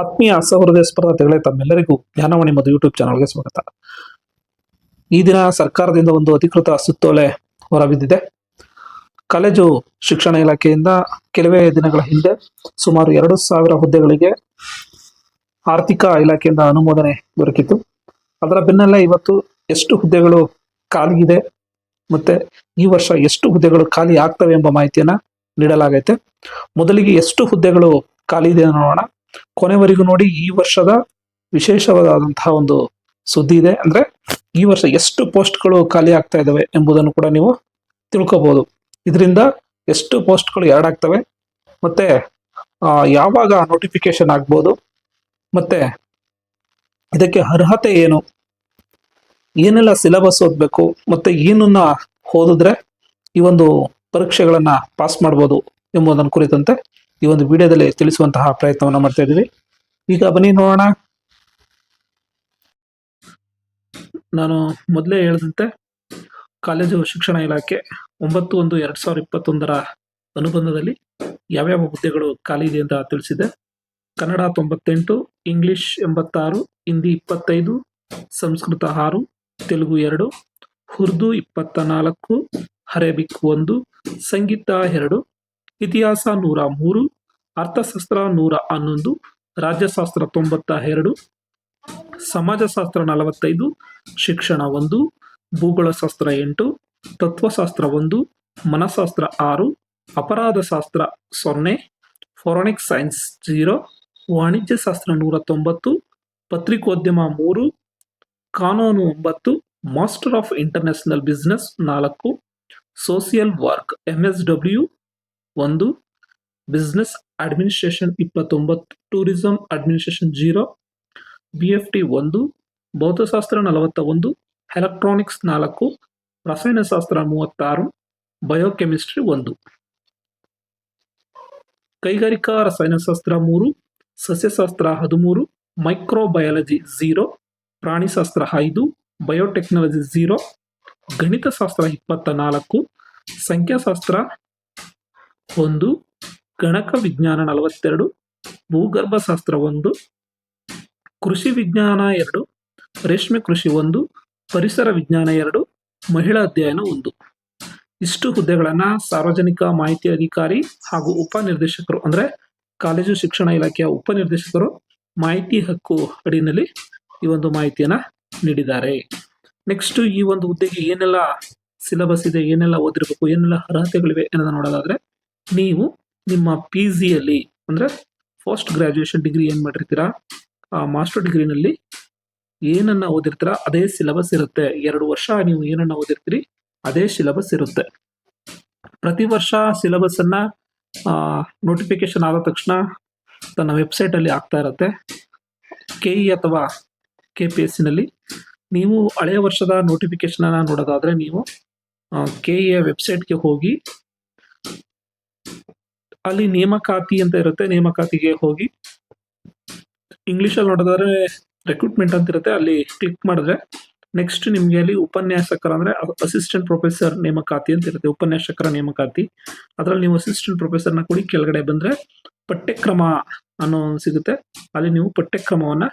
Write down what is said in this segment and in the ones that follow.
ಆತ್ಮೀಯ ಸಹೃದಯ ಸ್ಪರ್ಧಾರ್ಥಿಗಳೇ, ತಮ್ಮೆಲ್ಲರಿಗೂ ಜ್ಞಾನವಾಣಿ ಮತ್ತು ಯೂಟ್ಯೂಬ್ ಚಾನಲ್ಗೆ ಸ್ವಾಗತ. ಈ ದಿನ ಸರ್ಕಾರದಿಂದ ಒಂದು ಅಧಿಕೃತ ಸುತ್ತೋಲೆ ಹೊರಬಿದ್ದಿದೆ. ಕಾಲೇಜು ಶಿಕ್ಷಣ ಇಲಾಖೆಯಿಂದ ಕೆಲವೇ ದಿನಗಳ ಹಿಂದೆ ಸುಮಾರು 2,000 ಹುದ್ದೆಗಳಿಗೆ ಆರ್ಥಿಕ ಇಲಾಖೆಯಿಂದ ಅನುಮೋದನೆ ದೊರಕಿತ್ತು. ಅದರ ಬೆನ್ನಲ್ಲೇ ಇವತ್ತು ಎಷ್ಟು ಹುದ್ದೆಗಳು ಖಾಲಿ ಇದೆ ಮತ್ತೆ ಈ ವರ್ಷ ಎಷ್ಟು ಹುದ್ದೆಗಳು ಖಾಲಿ ಆಗ್ತವೆ ಎಂಬ ಮಾಹಿತಿಯನ್ನ ನೀಡಲಾಗೈತೆ. ಮೊದಲಿಗೆ ಎಷ್ಟು ಹುದ್ದೆಗಳು ಖಾಲಿ ಇದೆ ನೋಡೋಣ. ಕೊನೆವರೆಗೂ ನೋಡಿ. ಈ ವರ್ಷದ ವಿಶೇಷವಾದಂತಹ ಒಂದು ಸುದ್ದಿ ಇದೆ. ಅಂದ್ರೆ ಈ ವರ್ಷ ಎಷ್ಟು ಪೋಸ್ಟ್ಗಳು ಖಾಲಿ ಆಗ್ತಾ ಇದಾವೆ ಎಂಬುದನ್ನು ಕೂಡ ನೀವು ತಿಳ್ಕೋಬಹುದು. ಇದರಿಂದ ಎಷ್ಟು ಪೋಸ್ಟ್ಗಳು ಎರಡ್ ಆಗ್ತವೆ, ಮತ್ತೆ ಯಾವಾಗ ನೋಟಿಫಿಕೇಶನ್ ಆಗ್ಬೋದು, ಮತ್ತೆ ಇದಕ್ಕೆ ಅರ್ಹತೆ ಏನು, ಏನೆಲ್ಲ ಸಿಲೆಬಸ್ ಓದ್ಬೇಕು, ಮತ್ತೆ ಏನನ್ನ ಓದಿದ್ರೆ ಈ ಒಂದು ಪರೀಕ್ಷೆಗಳನ್ನ ಪಾಸ್ ಮಾಡ್ಬೋದು ಎಂಬುದನ್ನು ಕುರಿತಂತೆ ಈ ಒಂದು ವಿಡಿಯೋದಲ್ಲಿ ತಿಳಿಸುವಂತಹ ಪ್ರಯತ್ನವನ್ನ ಮಾಡ್ತಾ ಇದ್ದೀವಿ. ಈಗ ಬನ್ನಿ ನೋಡೋಣ. ನಾನು ಮೊದಲೇ ಹೇಳಿದಂತೆ ಕಾಲೇಜು ಶಿಕ್ಷಣ ಇಲಾಖೆ 9/1/2021 ಅನುಬಂಧದಲ್ಲಿ ಯಾವ್ಯಾವ ಹುದ್ದೆಗಳು ಖಾಲಿ ಇದೆ ಅಂತ ತಿಳಿಸಿದೆ. ಕನ್ನಡ 98, ಇಂಗ್ಲಿಷ್ 86, ಹಿಂದಿ 25, ಸಂಸ್ಕೃತ 6, ತೆಲುಗು 2, ಉರ್ದು 24, ಅರೇಬಿಕ್ 1, ಸಂಗೀತ 2, ಇತಿಹಾಸ 103, ಅರ್ಥಶಾಸ್ತ್ರ 111, ರಾಜ್ಯಶಾಸ್ತ್ರ 92, ಸಮಾಜಶಾಸ್ತ್ರ 45, ಶಿಕ್ಷಣ 1, ಭೂಗೋಳಶಾಸ್ತ್ರ 8, ತತ್ವಶಾಸ್ತ್ರ 1, ಮನಶಾಸ್ತ್ರ 6, ಅಪರಾಧಶಾಸ್ತ್ರ 0, ಫೋರೆನ್ಸಿಕ್ ಸೈನ್ಸ್ 0, ವಾಣಿಜ್ಯಶಾಸ್ತ್ರ 190, ಪತ್ರಿಕೋದ್ಯಮ 3, ಕಾನೂನು 9, master of international business 4, social work MSW 1, business administration 29, tourism administration 0, BFT 1, ಭೌತಶಾಸ್ತ್ರ 41, ಎಲೆಕ್ಟ್ರಾನಿಕ್ಸ್ 4, ರಸಾಯನಶಾಸ್ತ್ರ 36, ಬಯೋಕೆಮಿಸ್ಟ್ರಿ 1, ಕೈಗಾರಿಕಾ ರಸಾಯನಶಾಸ್ತ್ರ 3, ಸಸ್ಯಶಾಸ್ತ್ರ 13, ಮೈಕ್ರೋಬಯಾಲಜಿ 0, ಪ್ರಾಣಿಶಾಸ್ತ್ರ 5, ಬಯೋಟೆಕ್ನಾಲಜಿ 0, ಗಣಿತಶಾಸ್ತ್ರ 24, ಸಂಖ್ಯಾಶಾಸ್ತ್ರ 1, ಗಣಕ ವಿಜ್ಞಾನ 42, ಭೂಗರ್ಭಶಾಸ್ತ್ರ 1, ಕೃಷಿ ವಿಜ್ಞಾನ 2, ರೇಷ್ಮೆ ಕೃಷಿ 1, ಪರಿಸರ ವಿಜ್ಞಾನ 2, ಮಹಿಳಾ ಅಧ್ಯಯನ 1. ಇಷ್ಟು ಹುದ್ದೆಗಳನ್ನ ಸಾರ್ವಜನಿಕ ಮಾಹಿತಿ ಅಧಿಕಾರಿ ಹಾಗೂ ಉಪನಿರ್ದೇಶಕರು, ಅಂದ್ರೆ ಕಾಲೇಜು ಶಿಕ್ಷಣ ಇಲಾಖೆಯ ಉಪನಿರ್ದೇಶಕರು ಮಾಹಿತಿ ಹಕ್ಕು ಅಡಿನಲ್ಲಿ ಈ ಒಂದು ಮಾಹಿತಿಯನ್ನ ನೀಡಿದ್ದಾರೆ. ನೆಕ್ಸ್ಟ್, ಈ ಒಂದು ಹುದ್ದೆಗೆ ಏನೆಲ್ಲ ಸಿಲೆಬಸ್ ಇದೆ, ಏನೆಲ್ಲ ಓದಿರ್ಬೇಕು, ಏನೆಲ್ಲ ಅರ್ಹತೆಗಳಿವೆ ಅನ್ನೋದನ್ನ ನೋಡೋದಾದ್ರೆ, ನೀವು ನಿಮ್ಮ PG ಅಲ್ಲಿ ಅಂದ್ರೆ ಪೋಸ್ಟ್ ಗ್ರಾಜುಯೇಷನ್ ಡಿಗ್ರಿ ಏನ್ ಮಾಡಿರ್ತೀರಾ, ಮಾಸ್ಟರ್ ಡಿಗ್ರಿನಲ್ಲಿ ಏನನ್ನ ಓದಿರ್ತೀರಾ ಅದೇ ಸಿಲೆಬಸ್ ಇರುತ್ತೆ. 2 ವರ್ಷ ನೀವು ಏನನ್ನ ಓದಿರ್ತೀರಿ ಅದೇ ಸಿಲೆಬಸ್ ಇರುತ್ತೆ. ಪ್ರತಿ ವರ್ಷ ಸಿಲೆಬಸ್ ಅನ್ನ ನೋಟಿಫಿಕೇಶನ್ ಆದ ತಕ್ಷಣ ತನ್ನ ವೆಬ್ಸೈಟ್ ಅಲ್ಲಿ ಆಗ್ತಾ ಇರುತ್ತೆ. KE ಅಥವಾ KPSC ನಲ್ಲಿ ನೀವು ಹಳೆಯ ವರ್ಷದ ನೋಟಿಫಿಕೇಶನ್ ಅನ್ನ ನೋಡೋದಾದ್ರೆ ನೀವು KE ವೆಬ್ಸೈಟ್ಗೆ ಹೋಗಿ ಅಲ್ಲಿ ನೇಮಕಾತಿ ಅಂತ ಇರುತ್ತೆ. ನೇಮಕಾತಿಗೆ ಹೋಗಿ ಇಂಗ್ಲಿಷಲ್ಲಿ ನೋಡೋದಾದ್ರೆ ರೆಕ್ರೂಟ್ಮೆಂಟ್ ಅಂತ ಇರುತ್ತೆ. ಅಲ್ಲಿ ಕ್ಲಿಕ್ ಮಾಡಿದ್ರೆ ನೆಕ್ಸ್ಟ್ ನಿಮ್ಗೆ ಅಲ್ಲಿ ಉಪನ್ಯಾಸಕರ ಅಂದ್ರೆ ಅಸಿಸ್ಟೆಂಟ್ ಪ್ರೊಫೆಸರ್ ನೇಮಕಾತಿ ಅಂತ ಇರುತ್ತೆ. ಉಪನ್ಯಾಸಕರ ನೇಮಕಾತಿ, ಅದರಲ್ಲಿ ನೀವು ಅಸಿಸ್ಟೆಂಟ್ ಪ್ರೊಫೆಸರ್ನ ಕೊಡಿ. ಕೆಳಗಡೆ ಬಂದ್ರೆ ಪಠ್ಯಕ್ರಮ ಅನ್ನೋ ಸಿಗುತ್ತೆ. ಅಲ್ಲಿ ನೀವು ಪಠ್ಯಕ್ರಮವನ್ನ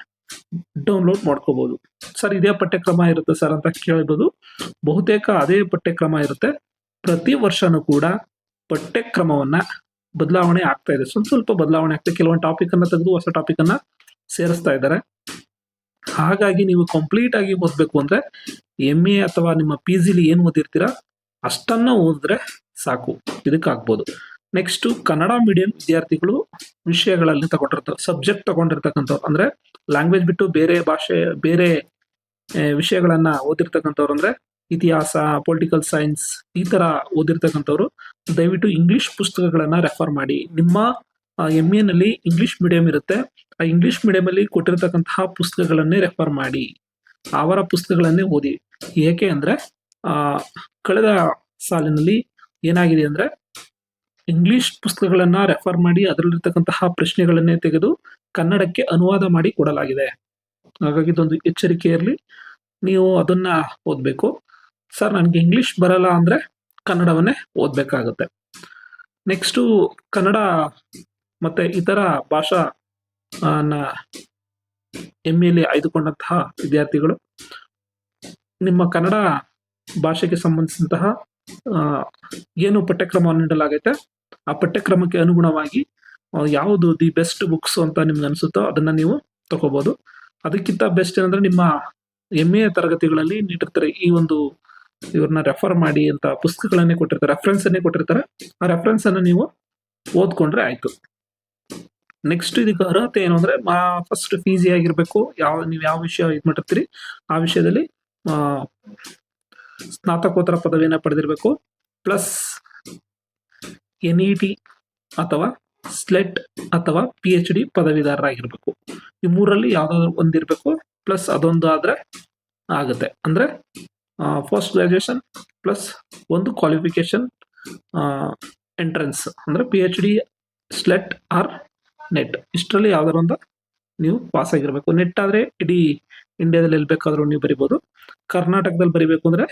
ಡೌನ್ಲೋಡ್ ಮಾಡ್ಕೋಬಹುದು. ಸರ್, ಇದೇ ಪಠ್ಯಕ್ರಮ ಇರುತ್ತೆ ಸರ್ ಅಂತ ಕೇಳಬಹುದು. ಬಹುತೇಕ ಅದೇ ಪಠ್ಯಕ್ರಮ ಇರುತ್ತೆ. ಪ್ರತಿ ವರ್ಷನೂ ಕೂಡ ಪಠ್ಯಕ್ರಮವನ್ನ ಬದಲಾವಣೆ ಆಗ್ತಾ ಇದೆ. ಸ್ವಲ್ಪ ಬದಲಾವಣೆ ಆಗ್ತದೆ. ಕೆಲವೊಂದು ಟಾಪಿಕ್ ಅನ್ನ ತೆಗೆದು ಹೊಸ ಟಾಪಿಕ್ ಅನ್ನ ಸೇರಿಸ್ತಾ ಇದ್ದಾರೆ. ಹಾಗಾಗಿ ನೀವು ಕಂಪ್ಲೀಟ್ ಆಗಿ ಓದ್ಬೇಕು ಅಂದ್ರೆ MA ಅಥವಾ ನಿಮ್ಮ PGಲಿ ಏನ್ ಓದಿರ್ತೀರಾ ಅಷ್ಟನ್ನ ಓದಿದ್ರೆ ಸಾಕು, ಇದಕ್ಕಾಗ್ಬೋದು. ನೆಕ್ಸ್ಟ್, ಕನ್ನಡ ಮೀಡಿಯಂ ವಿದ್ಯಾರ್ಥಿಗಳು ವಿಷಯಗಳಲ್ಲಿ ತಗೊಂಡಿರ್ತಾರೆ, ಸಬ್ಜೆಕ್ಟ್ ತಗೊಂಡಿರ್ತಕ್ಕಂಥವ್ರು, ಅಂದ್ರೆ ಲ್ಯಾಂಗ್ವೇಜ್ ಬಿಟ್ಟು ಬೇರೆ ಭಾಷೆ ಬೇರೆ ವಿಷಯಗಳನ್ನ ಓದಿರ್ತಕ್ಕಂಥವ್ರು, ಅಂದ್ರೆ ಇತಿಹಾಸ, ಪೊಲಿಟಿಕಲ್ ಸೈನ್ಸ್ ಈ ತರ ಓದಿರ್ತಕ್ಕಂಥವ್ರು ದಯವಿಟ್ಟು ಇಂಗ್ಲಿಷ್ ಪುಸ್ತಕಗಳನ್ನ ರೆಫರ್ ಮಾಡಿ. ನಿಮ್ಮ MA ನಲ್ಲಿ ಇಂಗ್ಲಿಷ್ ಮೀಡಿಯಂ ಇರುತ್ತೆ. ಆ ಇಂಗ್ಲಿಷ್ ಮೀಡಿಯಂ ಅಲ್ಲಿ ಕೊಟ್ಟಿರ್ತಕ್ಕಂತಹ ಪುಸ್ತಕಗಳನ್ನೇ ರೆಫರ್ ಮಾಡಿ, ಅವರ ಪುಸ್ತಕಗಳನ್ನೇ ಓದಿ. ಏಕೆ ಅಂದ್ರೆ ಕಳೆದ ಸಾಲಿನಲ್ಲಿ ಏನಾಗಿದೆ ಅಂದ್ರೆ ಇಂಗ್ಲಿಷ್ ಪುಸ್ತಕಗಳನ್ನ ರೆಫರ್ ಮಾಡಿ ಅದರಲ್ಲಿರ್ತಕ್ಕಂತಹ ಪ್ರಶ್ನೆಗಳನ್ನೇ ತೆಗೆದು ಕನ್ನಡಕ್ಕೆ ಅನುವಾದ ಮಾಡಿ ಕೊಡಲಾಗಿದೆ. ಹಾಗಾಗಿ ಇದೊಂದು ಎಚ್ಚರಿಕೆ ಇರಲಿ, ನೀವು ಅದನ್ನ ಓದ್ಬೇಕು. ಸರ್, ನನಗೆ ಇಂಗ್ಲಿಷ್ ಬರಲ್ಲ ಅಂದ್ರೆ ಕನ್ನಡವನ್ನೇ ಓದ್ಬೇಕಾಗುತ್ತೆ. ನೆಕ್ಸ್ಟು, ಕನ್ನಡ ಮತ್ತೆ ಇತರ ಭಾಷಾ MA ಆಯ್ದುಕೊಂಡಂತಹ ವಿದ್ಯಾರ್ಥಿಗಳು ನಿಮ್ಮ ಕನ್ನಡ ಭಾಷೆಗೆ ಸಂಬಂಧಿಸಿದಂತಹ ಏನು ಪಠ್ಯಕ್ರಮವನ್ನು ನೀಡಲಾಗೈತೆ ಆ ಪಠ್ಯಕ್ರಮಕ್ಕೆ ಅನುಗುಣವಾಗಿ ಯಾವುದು ದಿ ಬೆಸ್ಟ್ ಬುಕ್ಸ್ ಅಂತ ನಿಮ್ಗೆ ಅನಿಸುತ್ತೋ ಅದನ್ನ ನೀವು ತಗೋಬಹುದು. ಅದಕ್ಕಿಂತ ಬೆಸ್ಟ್ ಏನಂದ್ರೆ ನಿಮ್ಮ MA ತರಗತಿಗಳಲ್ಲಿ ನೀಡಿರ್ತಾರೆ ಈ ಒಂದು ಇವ್ರನ್ನ ರೆಫರ್ ಮಾಡಿ ಅಂತ ಪುಸ್ತಕಗಳನ್ನೇ ಕೊಟ್ಟಿರ್ತಾರೆ, ರೆಫರೆನ್ಸ್ ಅನ್ನೇ ಕೊಟ್ಟಿರ್ತಾರೆ. ಆ ರೆಫರೆನ್ಸ್ ಅನ್ನು ನೀವು ಓದ್ಕೊಂಡ್ರೆ ಆಯ್ತು. ನೆಕ್ಸ್ಟ್ ಇದಕ್ಕೆ ಅರ್ಹತೆ ಏನು ಅಂದ್ರೆ ಫಸ್ಟ್ ಫೀಸ್ ಆಗಿರ್ಬೇಕು. ನೀವು ಯಾವ ವಿಷಯ ಇದು ಮಾಡಿರ್ತೀರಿ ಆ ವಿಷಯದಲ್ಲಿ ಸ್ನಾತಕೋತ್ತರ ಪದವಿಯನ್ನ ಪಡೆದಿರಬೇಕು, ಪ್ಲಸ್ NET ಅಥವಾ ಸ್ಲೆಟ್ ಅಥವಾ PhD ಪದವೀಧರರಾಗಿರ್ಬೇಕು. ಈ ಮೂರಲ್ಲಿ ಯಾವ್ದಾದ್ರು ಒಂದಿರ್ಬೇಕು, ಪ್ಲಸ್ ಅದೊಂದು ಆದ್ರೆ ಆಗುತ್ತೆ. ಅಂದ್ರೆ ಪೋಸ್ಟ್ ಗ್ರಾಜುಯೇಷನ್ ಪ್ಲಸ್ ಒಂದು ಕ್ವಾಲಿಫಿಕೇಶನ್ ಎಂಟ್ರೆನ್ಸ್ ಅಂದ್ರೆ PhD, ಸ್ಲೆಟ್ ಆರ್ ನೆಟ್, ಇಷ್ಟರಲ್ಲಿ ಯಾವ್ದಾರು ಒಂದು ನೀವು ಪಾಸ್ ಆಗಿರ್ಬೇಕು. ನೆಟ್ ಆದ್ರೆ ಇಡೀ ಇಂಡಿಯಾದಲ್ಲಿ ಎಲ್ಲಿ ಬೇಕಾದ್ರೂ ನೀವು ಬರಿಬಹುದು. ಕರ್ನಾಟಕದಲ್ಲಿ ಬರಿಬೇಕು ಅಂದ್ರೆ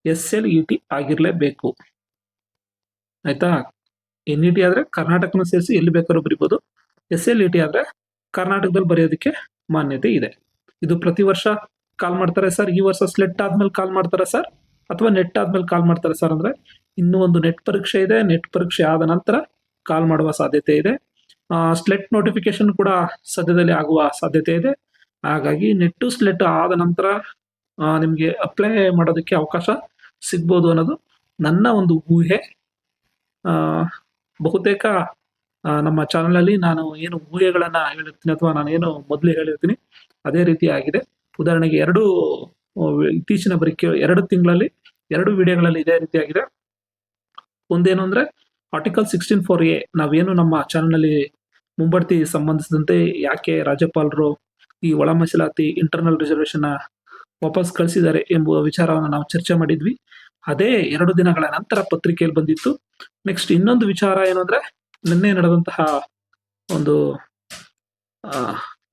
SLET ಆಗಿರ್ಲೇಬೇಕು. ಆಯ್ತಾ? NET ಆದ್ರೆ ಕರ್ನಾಟಕನ ಸೇರಿಸಿ ಎಲ್ಲಿ ಬೇಕಾದ್ರೂ ಬರಿಬಹುದು. SLET ಆದ್ರೆ ಕರ್ನಾಟಕದಲ್ಲಿ ಬರೆಯೋದಕ್ಕೆ ಮಾನ್ಯತೆ ಇದೆ. ಇದು ಪ್ರತಿ ವರ್ಷ ಕಾಲ್ ಮಾಡ್ತಾರೆ ಸರ್, ಈ ವರ್ಷ ಸ್ಲೆಟ್ ಆದ್ಮೇಲೆ ಕಾಲ್ ಮಾಡ್ತಾರೆ ಸರ್, ಅಥವಾ ನೆಟ್ ಆದ್ಮೇಲೆ ಕಾಲ್ ಮಾಡ್ತಾರೆ ಸರ್ ಅಂದ್ರೆ ಇನ್ನೂ ಒಂದು ನೆಟ್ ಪರೀಕ್ಷೆ ಇದೆ. ನೆಟ್ ಪರೀಕ್ಷೆ ಆದ ನಂತರ ಕಾಲ್ ಮಾಡುವ ಸಾಧ್ಯತೆ ಇದೆ. ಸ್ಲೆಟ್ ನೋಟಿಫಿಕೇಶನ್ ಕೂಡ ಸದ್ಯದಲ್ಲಿ ಆಗುವ ಸಾಧ್ಯತೆ ಇದೆ. ಹಾಗಾಗಿ ನೆಟ್ಟು ಸ್ಲೆಟ್ ಆದ ನಂತರ ನಿಮ್ಗೆ ಅಪ್ಲೈ ಮಾಡೋದಕ್ಕೆ ಅವಕಾಶ ಸಿಗ್ಬೋದು ಅನ್ನೋದು ನನ್ನ ಒಂದು ಊಹೆ. ಬಹುತೇಕ ನಮ್ಮ ಚಾನಲ್ ಅಲ್ಲಿ ನಾನು ಏನು ಊಹೆಗಳನ್ನ ಹೇಳಿರ್ತೀನಿ ಅಥವಾ ನಾನು ಏನು ಮೊದಲೇ ಹೇಳಿರ್ತೀನಿ ಅದೇ ರೀತಿ ಆಗಿದೆ. ಉದಾಹರಣೆಗೆ ಇತ್ತೀಚಿನ ಬರೀಕೆ 2 ತಿಂಗಳಲ್ಲಿ 2 ವಿಡಿಯೋಗಳಲ್ಲಿ ಇದೇ ರೀತಿ ಆಗಿದೆ. ಒಂದೇನು ಅಂದ್ರೆ ಆರ್ಟಿಕಲ್ 16(4)A ನಾವೇನು ನಮ್ಮ ಚಾನಲ್ ಅಲ್ಲಿ ಮುಂಬಡ್ತಿ ಸಂಬಂಧಿಸಿದಂತೆ ಯಾಕೆ ರಾಜ್ಯಪಾಲರು ಈ ಒಳ ಮೀಸಲಾತಿ ಇಂಟರ್ನಲ್ ರಿಸರ್ವೇಶನ್ ವಾಪಸ್ ಕಳಿಸಿದ್ದಾರೆ ಎಂಬುವ ವಿಚಾರವನ್ನು ನಾವು ಚರ್ಚೆ ಮಾಡಿದ್ವಿ. ಅದೇ 2 ದಿನಗಳ ನಂತರ ಪತ್ರಿಕೆಯಲ್ಲಿ ಬಂದಿತ್ತು. ನೆಕ್ಸ್ಟ್ ಇನ್ನೊಂದು ವಿಚಾರ ಏನು ಅಂದ್ರೆ ನಿನ್ನೆ ನಡೆದಂತಹ ಒಂದು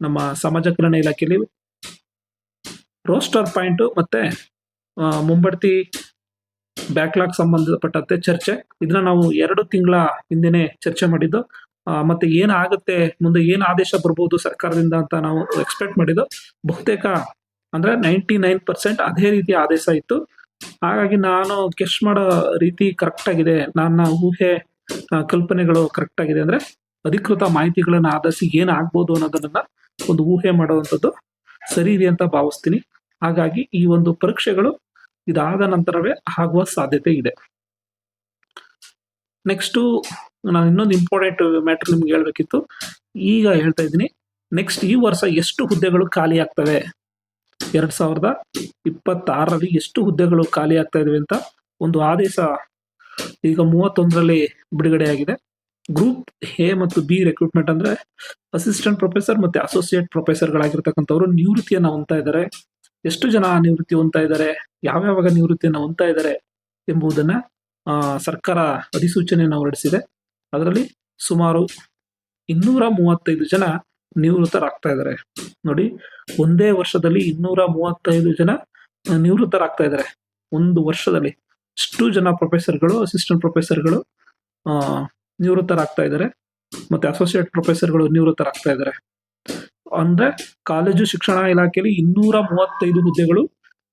ನಮ್ಮ ಸಮಾಜ ಕಲ್ಯಾಣ ಇಲಾಖೆಯಲ್ಲಿ ರೋಸ್ಟರ್ ಪಾಯಿಂಟ್ ಮತ್ತೆ ಮುಂಬಡ್ತಿ ಬ್ಯಾಕ್ಲಾಗ್ ಸಂಬಂಧಪಟ್ಟಂತೆ ಚರ್ಚೆ. ಇದನ್ನ ನಾವು 2 ತಿಂಗಳ ಹಿಂದೆನೆ ಚರ್ಚೆ ಮಾಡಿದ್ದು. ಮತ್ತೆ ಏನಾಗುತ್ತೆ ಮುಂದೆ, ಏನ್ ಆದೇಶ ಬರ್ಬೋದು ಸರ್ಕಾರದಿಂದ ಅಂತ ನಾವು ಎಕ್ಸ್ಪೆಕ್ಟ್ ಮಾಡಿದ್ದು. ಬಹುತೇಕ ಅಂದ್ರೆ 99% ಅದೇ ರೀತಿಯ ಆದೇಶ ಇತ್ತು. ಹಾಗಾಗಿ ನಾನು ಗೆಸ್ ಮಾಡೋ ರೀತಿ ಕರೆಕ್ಟ್ ಆಗಿದೆ, ನನ್ನ ಊಹೆ ಕಲ್ಪನೆಗಳು ಕರೆಕ್ಟ್ ಆಗಿದೆ. ಅಂದ್ರೆ ಅಧಿಕೃತ ಮಾಹಿತಿಗಳನ್ನ ಆಧರಿಸಿ ಏನಾಗ್ಬೋದು ಅನ್ನೋದನ್ನ ಒಂದು ಊಹೆ ಮಾಡುವಂಥದ್ದು ಸರಿ ಇದೆ ಅಂತ ಭಾವಿಸ್ತೀನಿ. ಹಾಗಾಗಿ ಈ ಒಂದು ಪರೀಕ್ಷೆಗಳು ಇದಾದ ನಂತರವೇ ಆಗುವ ಸಾಧ್ಯತೆ ಇದೆ. ನೆಕ್ಸ್ಟ್ ನಾನು ಇನ್ನೊಂದು ಇಂಪಾರ್ಟೆಂಟ್ ಮ್ಯಾಟರ್ ನಿಮ್ಗೆ ಹೇಳ್ಬೇಕಿತ್ತು, ಈಗ ಹೇಳ್ತಾ ಇದ್ದೀನಿ. ನೆಕ್ಸ್ಟ್ ಈ ವರ್ಷ ಎಷ್ಟು ಹುದ್ದೆಗಳು ಖಾಲಿ ಆಗ್ತವೆ, 2026ರಲ್ಲಿ ಎಷ್ಟು ಹುದ್ದೆಗಳು ಖಾಲಿ ಆಗ್ತಾ ಇದಾವೆ ಅಂತ ಒಂದು ಆದೇಶ ಈಗ 31ರಲ್ಲಿ ಬಿಡುಗಡೆ ಆಗಿದೆ. ಗ್ರೂಪ್ A ಮತ್ತು B ರೆಕ್ರೂಟ್ಮೆಂಟ್ ಅಂದ್ರೆ ಅಸಿಸ್ಟೆಂಟ್ ಪ್ರೊಫೆಸರ್ ಮತ್ತೆ ಅಸೋಸಿಯೇಟ್ ಪ್ರೊಫೆಸರ್ಗಳಾಗಿರ್ತಕ್ಕಂಥವ್ರು ನಿವೃತ್ತಿಯನ್ನ ಹೊಂದ್ತಾ ಇದ್ದಾರೆ. ಎಷ್ಟು ಜನ ನಿವೃತ್ತಿ ಹೊಂದ್ತಾ ಇದ್ದಾರೆ, ಯಾವ್ಯಾವಾಗ ನಿವೃತ್ತಿಯನ್ನು ಹೊಂದ್ತಾ ಇದ್ದಾರೆ ಎಂಬುದನ್ನ ಸರ್ಕಾರ ಅಧಿಸೂಚನೆಯನ್ನು ಹೊರಡಿಸಿದೆ. ಅದರಲ್ಲಿ ಸುಮಾರು 235 ಜನ ನಿವೃತ್ತರಾಗ್ತಾ ಇದ್ದಾರೆ. ನೋಡಿ, ಒಂದೇ ವರ್ಷದಲ್ಲಿ 235 ಜನ ನಿವೃತ್ತರಾಗ್ತಾ ಇದ್ದಾರೆ. ಒಂದು ವರ್ಷದಲ್ಲಿ ಇಷ್ಟು ಜನ ಪ್ರೊಫೆಸರ್ಗಳು, ಅಸಿಸ್ಟೆಂಟ್ ಪ್ರೊಫೆಸರ್ಗಳು ನಿವೃತ್ತರಾಗ್ತಾ ಇದ್ದಾರೆ, ಮತ್ತೆ ಅಸೋಸಿಯೇಟ್ ಪ್ರೊಫೆಸರ್ಗಳು ನಿವೃತ್ತರಾಗ್ತಾ ಇದ್ದಾರೆ. ಅಂದ್ರೆ ಕಾಲೇಜು ಶಿಕ್ಷಣ ಇಲಾಖೆಯಲ್ಲಿ 235 ಹುದ್ದೆಗಳು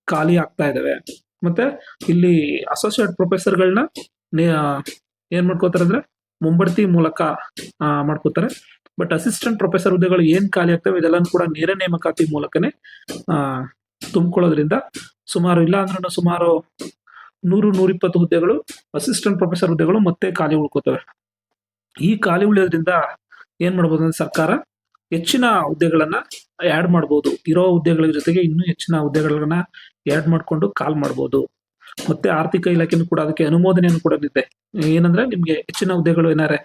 ಖಾಲಿ ಆಗ್ತಾ ಇದಾವೆ. ಮತ್ತೆ ಇಲ್ಲಿ ಅಸೋಸಿಯೇಟ್ ಪ್ರೊಫೆಸರ್ಗಳನ್ನ ಏನ್ ಮಾಡ್ಕೋತಾರೆ ಅಂದ್ರೆ ಮುಂಬಡ್ತಿ ಮೂಲಕ ಮಾಡ್ಕೋತಾರೆ. ಬಟ್ ಅಸಿಸ್ಟೆಂಟ್ ಪ್ರೊಫೆಸರ್ ಹುದ್ದೆಗಳು ಏನ್ ಖಾಲಿ ಆಗ್ತವೆ ಇದೆಲ್ಲ ಕೂಡ ನೇರ ನೇಮಕಾತಿ ಮೂಲಕನೇ ತುಂಬಿಕೊಳ್ಳೋದ್ರಿಂದ ಸುಮಾರು ಇಲ್ಲ ಅಂದ್ರೂ ಸುಮಾರು 100-120 ಹುದ್ದೆಗಳು ಅಸಿಸ್ಟೆಂಟ್ ಪ್ರೊಫೆಸರ್ ಹುದ್ದೆಗಳು ಮತ್ತೆ ಖಾಲಿ ಉಳ್ಕೋತವೆ. ಈ ಖಾಲಿ ಉಳಿಯೋದ್ರಿಂದ ಏನ್ ಮಾಡ್ಬೋದು ಅಂದ್ರೆ ಸರ್ಕಾರ ಹೆಚ್ಚಿನ ಹುದ್ದೆಗಳನ್ನ ಆಡ್ ಮಾಡ್ಬೋದು. ಇರೋ ಹುದ್ದೆಗಳ ಜೊತೆಗೆ ಇನ್ನೂ ಹೆಚ್ಚಿನ ಹುದ್ದೆಗಳನ್ನ ಆಡ್ ಮಾಡ್ಕೊಂಡು ಕಾಲ್ ಮಾಡ್ಬೋದು. ಮತ್ತೆ ಆರ್ಥಿಕ ಇಲಾಖೆನೂ ಕೂಡ ಅದಕ್ಕೆ ಅನುಮೋದನೆಯನ್ನು ಕೊಡಲಿದೆ. ಏನಂದ್ರೆ ನಿಮ್ಗೆ ಹೆಚ್ಚಿನ ಹುದ್ದೆಗಳು ಏನಾರೆ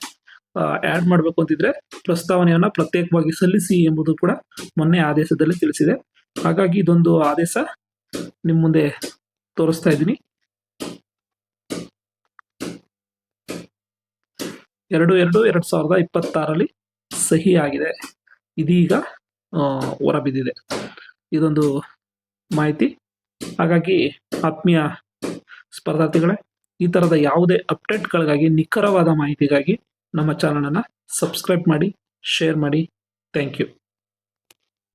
ಆಡ್ ಮಾಡ್ಬೇಕು ಅಂತಿದ್ರೆ ಪ್ರಸ್ತಾವನೆಯನ್ನ ಪ್ರತ್ಯೇಕವಾಗಿ ಸಲ್ಲಿಸಿ ಎಂಬುದು ಕೂಡ ಮೊನ್ನೆ ಆದೇಶದಲ್ಲಿ ತಿಳಿಸಿದೆ. ಹಾಗಾಗಿ ಇದೊಂದು ಆದೇಶ ನಿಮ್ ಮುಂದೆ ತೋರಿಸ್ತಾ ಇದ್ದೀನಿ. 2/2/2026ರಲ್ಲಿ ಸಹಿ ಆಗಿದೆ, ಇದೀಗ ಹೊರಬಿದ್ದಿದೆ. ಇದೊಂದು ಮಾಹಿತಿ. ಹಾಗಾಗಿ ಆತ್ಮೀಯ ಸ್ಪರ್ಧಾರ್ಥಿಗಳೇ, ಈ ತರದ ಯಾವುದೇ ಅಪ್ಡೇಟ್ಗಳಿಗಾಗಿ, ನಿಖರವಾದ ಮಾಹಿತಿಗಾಗಿ ನಮ್ಮ ಚಾನಲ್ ಅನ್ನ ಸಬ್ಸ್ಕ್ರೈಬ್ ಮಾಡಿ, ಶೇರ್ ಮಾಡಿ. Thank you.